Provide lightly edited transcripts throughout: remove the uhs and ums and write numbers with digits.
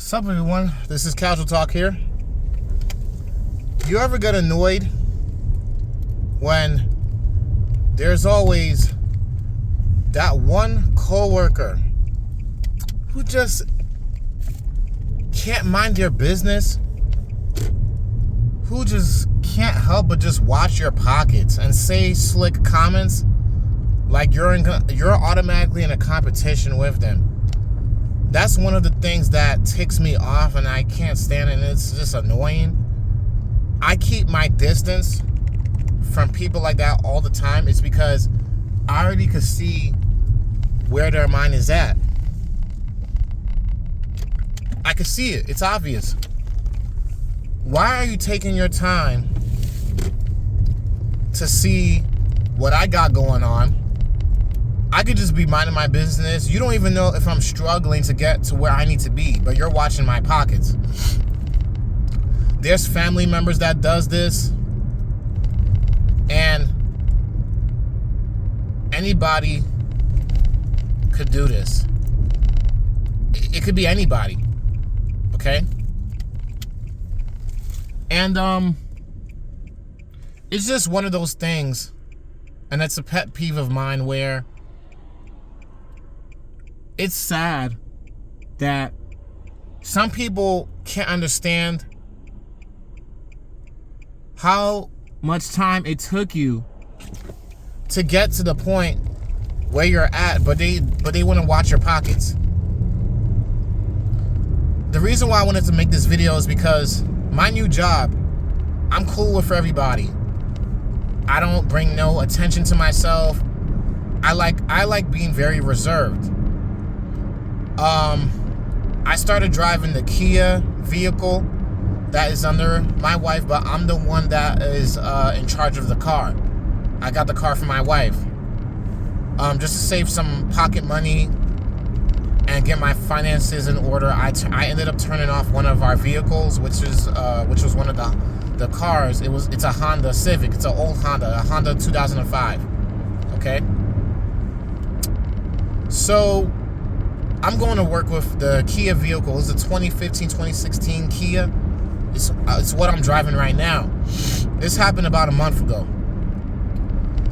What's up, everyone? This is Casual Talk here. You ever get annoyed when there's always that one coworker who just can't mind their business, who just can't help but just watch your pockets and say slick comments like you're automatically in a competition with them? That's one of the things that ticks me off and I can't stand it, and it's just annoying. I keep my distance from people like that all the time. It's because I already could see where their mind is at. I could see it. It's obvious. Why are you taking your time to see what I got going on? I could just be minding my business. You don't even know if I'm struggling to get to where I need to be, but you're watching my pockets. There's family members that does this, and anybody could do this. It could be anybody, okay? And it's just one of those things, and it's a pet peeve of mine where it's sad that some people can't understand how much time it took you to get to the point where you're at, but they want to watch your pockets. The reason why I wanted to make this video is because my new job, I'm cool with everybody. I don't bring no attention to myself. I like being very reserved. I started driving the Kia vehicle that is under my wife, but I'm the one that is in charge of the car. I got the car for my wife. Just to save some pocket money and get my finances in order, I ended up turning off one of our vehicles, which was one of the cars. It's a Honda Civic. It's an old Honda, a Honda 2005. Okay. So I'm going to work with the Kia vehicle. It's a 2015, 2016 Kia. It's what I'm driving right now. This happened about a month ago.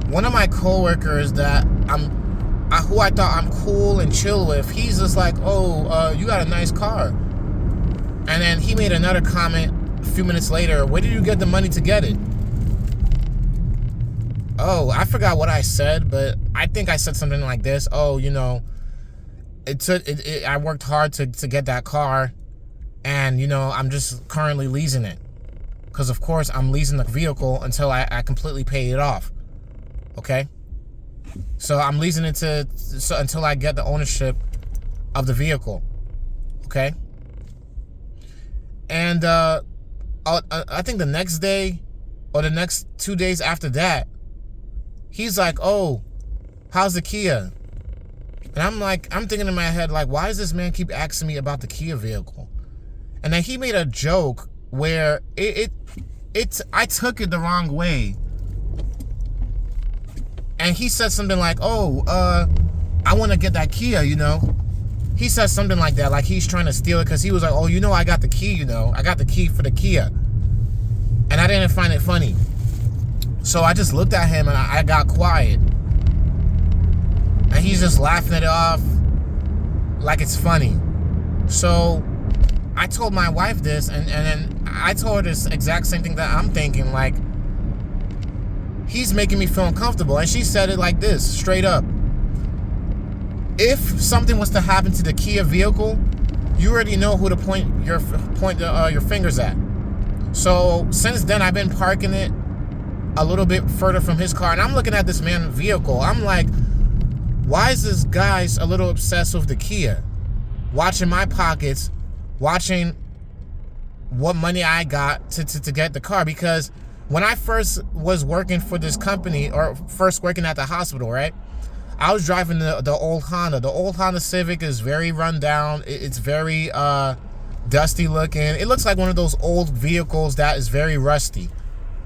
One of my coworkers that who I thought I'm cool and chill with, he's just like, "Oh, you got a nice car." And then he made another comment a few minutes later. "Where did you get the money to get it?" Oh, I forgot what I said, but I think I said something like this. "Oh, you know, I worked hard to get that car, and, you know, I'm just currently leasing it. Because, of course, I'm leasing the vehicle until I completely pay it off." Okay? So I'm leasing it until I get the ownership of the vehicle. Okay? And I think the next day or the next 2 days after that, he's like, "Oh, how's the Kia?" And I'm thinking in my head, like, why does this man keep asking me about the Kia vehicle? And then he made a joke where I took it the wrong way. And he said something like, "Oh, I want to get that Kia, you know." He said something like that, like he's trying to steal it, because he was like, "Oh, you know, I got the key, you know. I got the key for the Kia." And I didn't find it funny. So I just looked at him and I got quiet. And he's just laughing it off like it's funny. So I told my wife this, and then I told her this exact same thing that I'm thinking, like, he's making me feel uncomfortable. And she said it like this, straight up: if something was to happen to the Kia vehicle, you already know who to point your fingers at. So since then, I've been parking it a little bit further from his car, and I'm looking at this man's vehicle. I'm like, why is this guy a little obsessed with the Kia? Watching my pockets, watching what money I got to get the car. Because when I first was working for this company, or first working at the hospital, right, I was driving the old Honda. The old Honda Civic is very run down. It's very dusty looking. It looks like one of those old vehicles that is very rusty.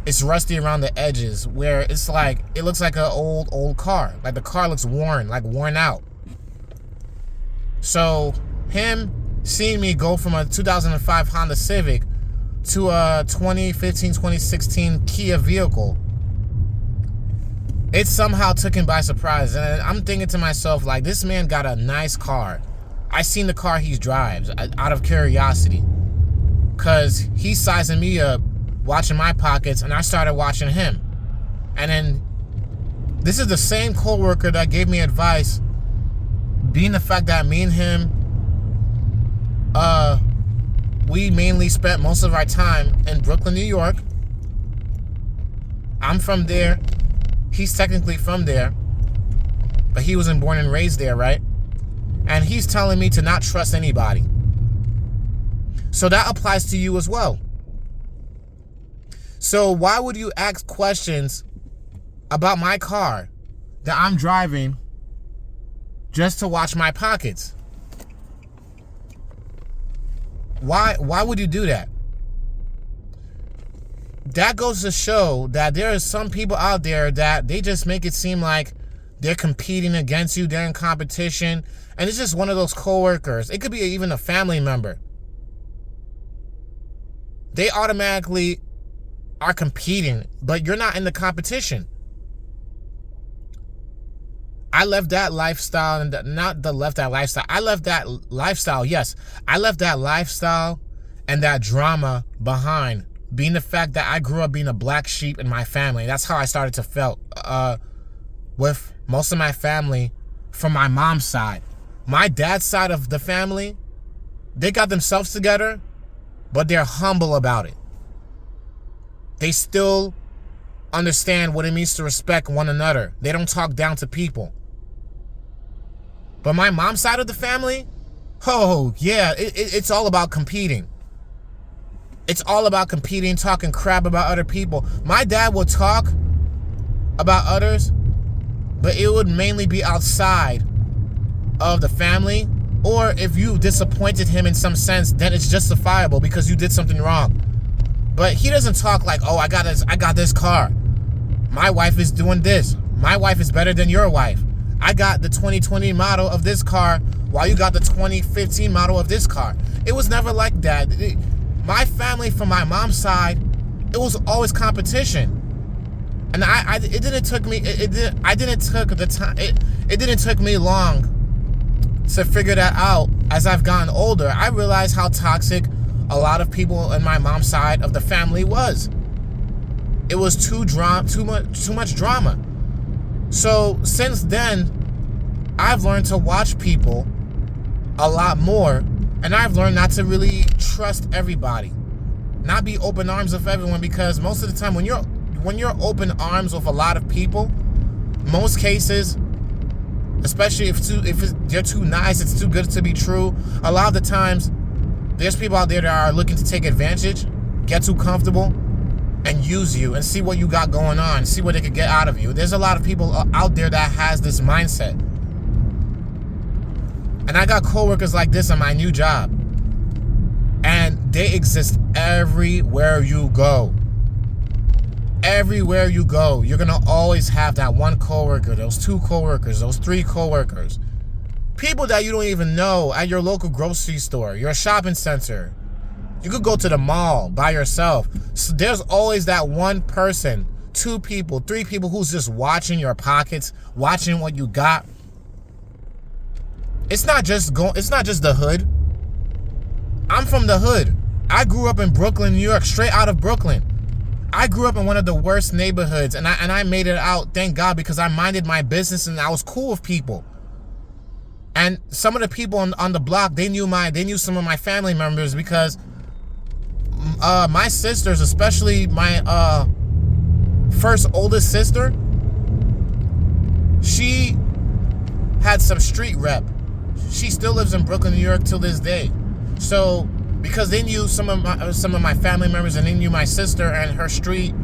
It's rusty around the edges, where it's like, it looks like an old car. Like the car looks worn out. So him seeing me go from a 2005 Honda Civic to a 2015, 2016 Kia vehicle, it somehow took him by surprise. And I'm thinking to myself, like, this man got a nice car. I seen the car he drives out of curiosity, because he's sizing me up, watching my pockets, and I started watching him. And then this is the same coworker that gave me advice, being the fact that me and him, we mainly spent most of our time in Brooklyn, New York. I'm from there. He's technically from there, but he wasn't born and raised there, right? And he's telling me to not trust anybody. So that applies to you as well. So why would you ask questions about my car that I'm driving just to watch my pockets? Why would you do that? That goes to show that there are some people out there that they just make it seem like they're competing against you, they're in competition, and it's just one of those coworkers. It could be even a family member. They automatically are competing, but you're not in the competition. I left that lifestyle, and I left that lifestyle, yes. I left that lifestyle and that drama behind, being the fact that I grew up being a black sheep in my family. That's how I started to feel with most of my family from my mom's side. My dad's side of the family, they got themselves together, but they're humble about it. They still understand what it means to respect one another. They don't talk down to people. But my mom's side of the family, oh yeah, it's all about competing. It's all about competing, talking crap about other people. My dad would talk about others, but it would mainly be outside of the family. Or if you disappointed him in some sense, then it's justifiable because you did something wrong. But he doesn't talk like, oh, I got this car. My wife is doing this. My wife is better than your wife. I got the 2020 model of this car while you got the 2015 model of this car. It was never like that. My family from my mom's side, it was always competition. And it didn't take me long to figure that out. As I've gotten older, I realized how toxic a lot of people in my mom's side of the family was. It was too much drama. So since then, I've learned to watch people a lot more, and I've learned not to really trust everybody, not be open arms with everyone, because most of the time when you're open arms with a lot of people, most cases, especially if they're too nice, it's too good to be true, a lot of the times there's people out there that are looking to take advantage, get too comfortable, and use you and see what you got going on, see what they could get out of you. There's a lot of people out there that has this mindset. And I got coworkers like this on my new job. And they exist everywhere you go. Everywhere you go, you're going to always have that one coworker, those two coworkers, those three coworkers. People that you don't even know at your local grocery store, your shopping center. You could go to the mall by yourself. So there's always that one person, two people, three people who's just watching your pockets, watching what you got. It's not just the hood. I'm from the hood. I grew up in Brooklyn, New York, straight out of Brooklyn. I grew up in one of the worst neighborhoods, and I made it out, thank God, because I minded my business and I was cool with people. And some of the people on the block, they knew some of my family members, because my sisters, especially my first oldest sister, she had some street rep. She still lives in Brooklyn, New York till this day. So because they knew some of my family members, and they knew my sister and her street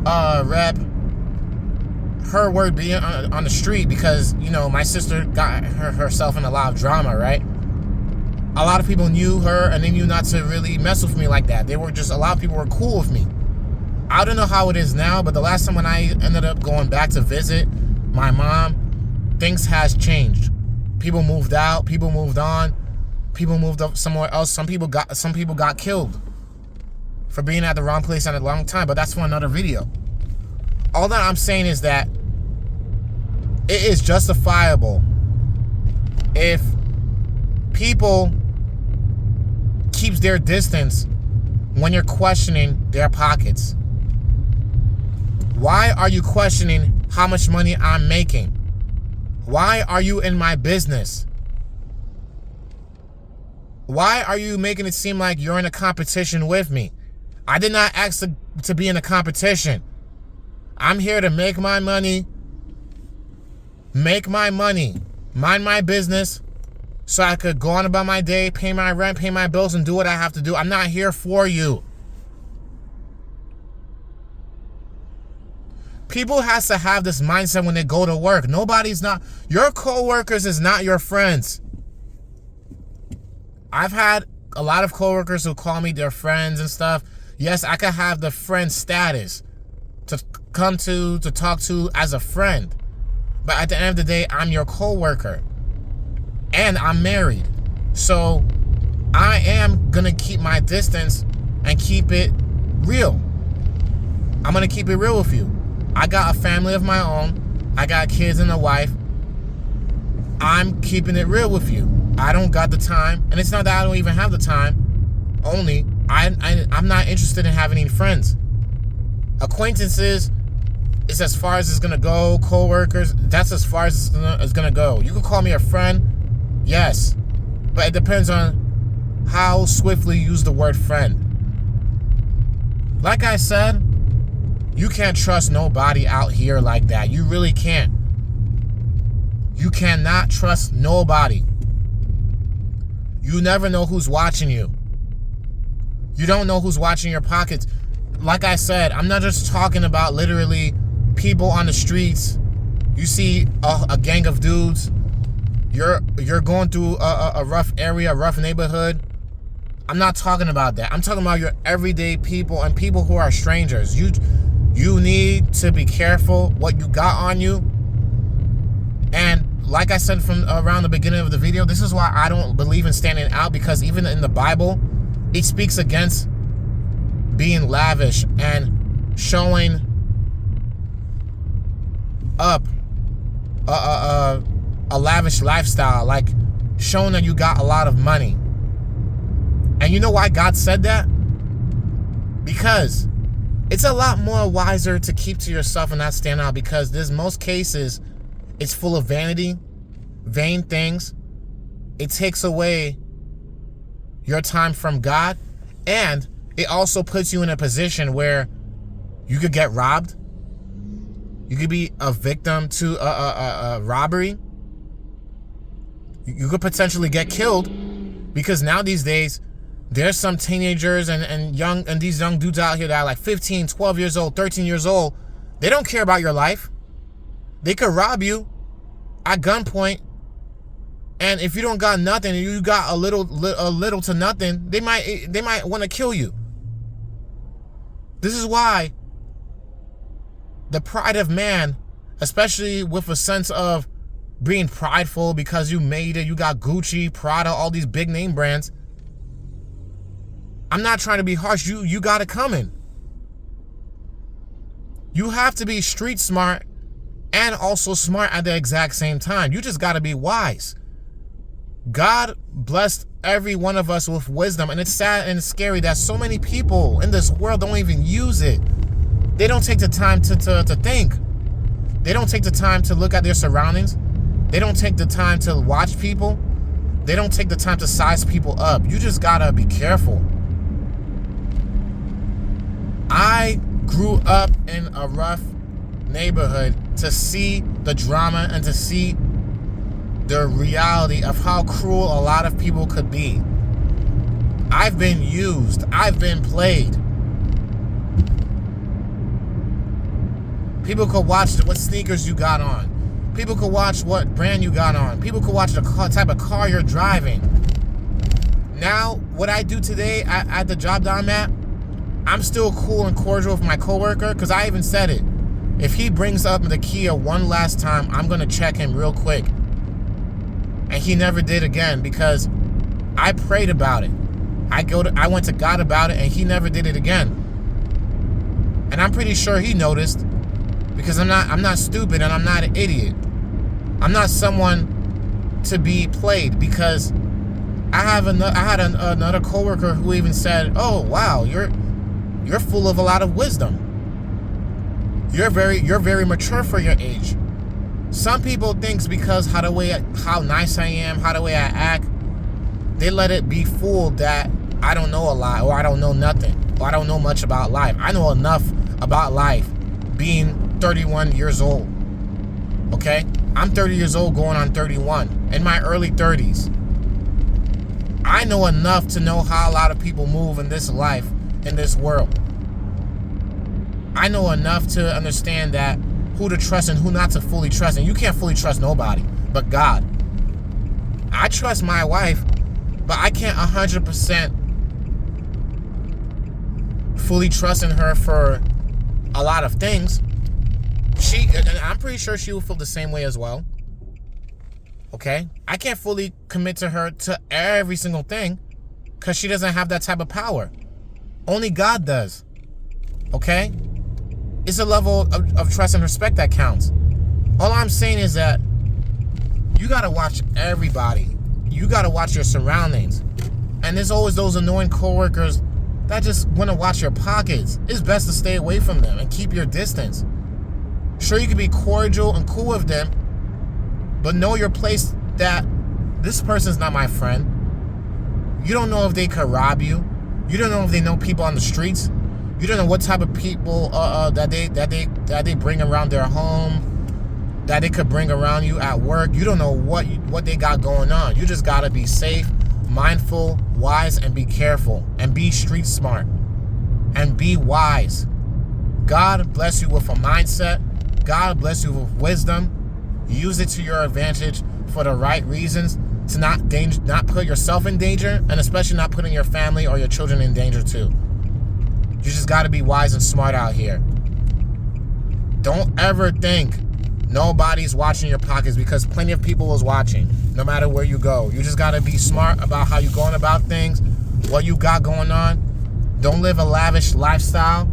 rep, her word being on the street, because, you know, my sister got herself in a lot of drama, right? A lot of people knew her, and they knew not to really mess with me like that. A lot of people were cool with me. I don't know how it is now, but the last time when I ended up going back to visit my mom, things has changed. People moved out, people moved on, people moved up somewhere else. Some people got killed for being at the wrong place at a long time, but that's for another video. All that I'm saying is that it is justifiable if people keeps their distance when you're questioning their pockets. Why are you questioning how much money I'm making? Why are you in my business? Why are you making it seem like you're in a competition with me? I did not ask to be in a competition. I'm here to make my money, mind my business, so I could go on about my day, pay my rent, pay my bills, and do what I have to do. I'm not here for you. People has to have this mindset when they go to work. Your coworkers is not your friends. I've had a lot of coworkers who call me their friends and stuff. Yes, I could have the friend status to come to talk to as a friend. But at the end of the day, I'm your coworker. And I'm married. So I am going to keep my distance and keep it real. I'm going to keep it real with you. I got a family of my own. I got kids and a wife. I'm keeping it real with you. I don't got the time. And it's not that I don't even have the time. Only, I'm not interested in having any friends. Acquaintances is as far as it's going to go. Co-workers, that's as far as it's going to go. You can call me a friend. Yes. But it depends on how swiftly you use the word friend. Like I said, you can't trust nobody out here like that. You really can't. You cannot trust nobody. You never know who's watching you. You don't know who's watching your pockets. Like I said, I'm not just talking about literally people on the streets. You see a gang of dudes. You're going through a rough area, a rough neighborhood. I'm not talking about that. I'm talking about your everyday people and people who are strangers. You need to be careful what you got on you. And like I said from around the beginning of the video, this is why I don't believe in standing out, because even in the Bible, it speaks against being lavish and showing up a lavish lifestyle, like showing that you got a lot of money. And you know why God said that? Because it's a lot more wiser to keep to yourself and not stand out, because there's most cases it's full of vanity, vain things. It takes away your time from God, and it also puts you in a position where you could get robbed. You could be a victim to a robbery. You could potentially get killed, because now these days there's some teenagers and these young dudes out here that are like 15, 12 years old, 13 years old. They don't care about your life. They could rob you at gunpoint, and if you don't got nothing, and you got a little to nothing, they might want to kill you. This is why the pride of man, especially with a sense of being prideful because you made it, you got Gucci, Prada, all these big name brands. I'm not trying to be harsh. You got it coming. You have to be street smart and also smart at the exact same time. You just got to be wise. God blessed every one of us with wisdom, and it's sad and scary that so many people in this world don't even use it. They don't take the time to think. They don't take the time to look at their surroundings. They don't take the time to watch people. They don't take the time to size people up. You just gotta be careful. I grew up in a rough neighborhood to see the drama and to see the reality of how cruel a lot of people could be. I've been used. I've been played. People could watch what sneakers you got on. People could watch what brand you got on. People could watch the type of car you're driving. Now, what I do today at the job that I'm at, I'm still cool and cordial with my coworker, because I even said it. If he brings up the Kia one last time, I'm going to check him real quick. And he never did again, because I prayed about it. I went to God about it, and he never did it again. And I'm pretty sure he noticed, because I'm not stupid and I'm not an idiot. I'm not someone to be played, because I had another coworker who even said, "Oh wow, you're full of a lot of wisdom. You're very mature for your age." Some people think because how nice I am, how the way I act, they let it be fooled that I don't know a lot, or I don't know nothing, or I don't know much about life. I know enough about life being 31 years old. Okay? I'm 30 years old going on 31, in my early 30s. I know enough to know how a lot of people move in this life, in this world. I know enough to understand that who to trust and who not to fully trust. And you can't fully trust nobody but God. I trust my wife, but I can't 100% fully trust in her for a lot of things. I'm pretty sure she will feel the same way as well. Okay? I can't fully commit to her to every single thing, because she doesn't have that type of power. Only God does. Okay? It's a level of trust and respect that counts. All I'm saying is that you gotta watch everybody. You gotta watch your surroundings. And there's always those annoying coworkers that just want to watch your pockets. It's best to stay away from them and keep your distance. Sure, you can be cordial and cool with them, but know your place, that this person's not my friend. You don't know if they could rob you. You don't know if they know people on the streets. You don't know what type of people that they bring around their home, that they could bring around you at work. You don't know what they got going on. You just gotta be safe, mindful, wise, and be careful, and be street smart, and be wise. God bless you with a mindset. God bless you with wisdom. Use it to your advantage for the right reasons, to not put yourself in danger, and especially not putting your family or your children in danger too. You just got to be wise and smart out here. Don't ever think nobody's watching your pockets, because plenty of people is watching no matter where you go. You just got to be smart about how you're going about things, what you got going on. Don't live a lavish lifestyle.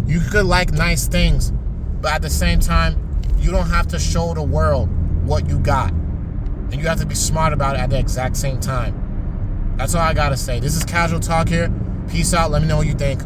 You could like nice things, but at the same time, you don't have to show the world what you got. And you have to be smart about it at the exact same time. That's all I got to say. This is Casual Talk here. Peace out. Let me know what you think.